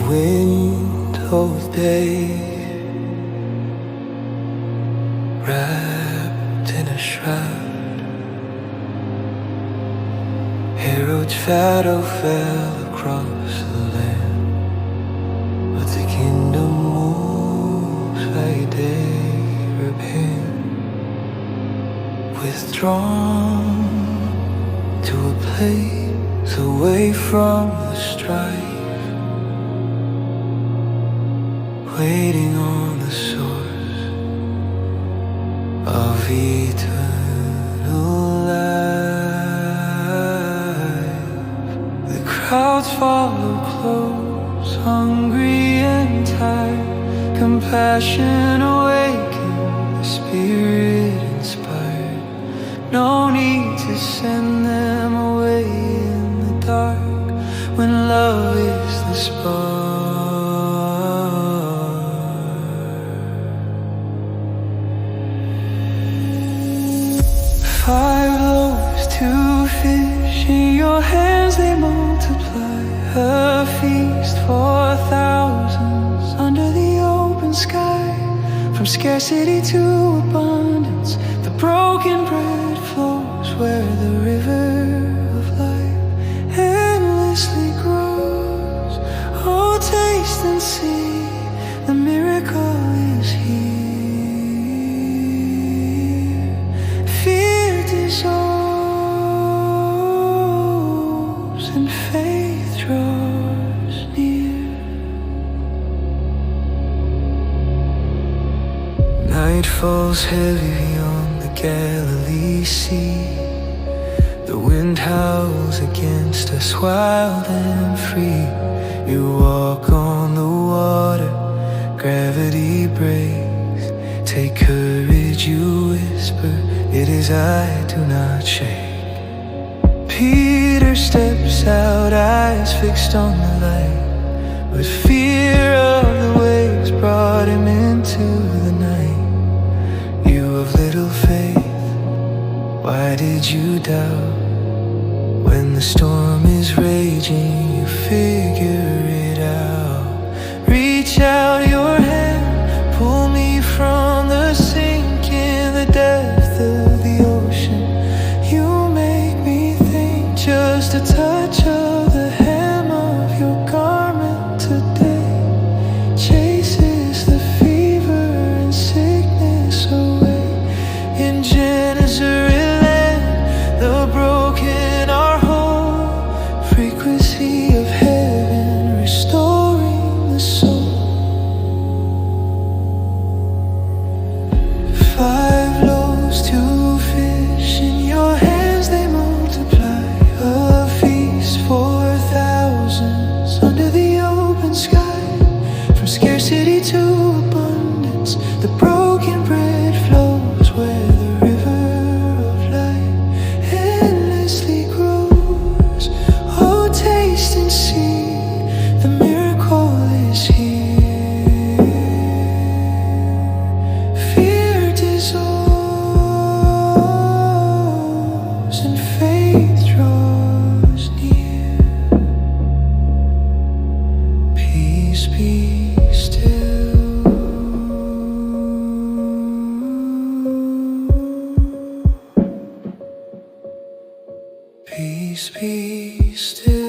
wind of day, wrapped in a shroud. Herod's shadow fell across the land, but the kingdom moves like they repent, withdrawn to a place away from the strife, waiting on the source of eternal life. The crowds follow close, hungry and tired. Compassion awakened, the spirit inspired. No need to send them away in the dark, when love is the spark. 5 loaves, 2 fish, in your hands they multiply. A feast for thousands under the open sky. From scarcity to abundance, the broken bread flows where the river of life endlessly grows. Oh, taste and see, the miracle is here. Dissolves and faith draws near. Night falls heavy on the Galilee Sea. The wind howls against us, wild and free. You walk on the water, gravity breaks. Take courage, you whisper, it is I, do not shake. Peter steps out, eyes fixed on the light, but fear of the waves brought him into the night. You of little faith, why did you doubt? When the storm is raging, you figure it out. Reach out your hand, pull me from the sink in the depth of the ocean. You make me think, just a touch of the hem of your garment today chases the fever and sickness away. In Gennesaret land, the broken are whole, frequency of heaven restoring the soul. 5 loaves, 2 fish, in your hands they multiply. A feast for thousands under the open sky. From scarcity to abundance, the broken bread flows where the river of life endlessly grows. Oh, taste and see, the miracle is here. Fear dissolves and faith draws near. Peace be still. Peace be still.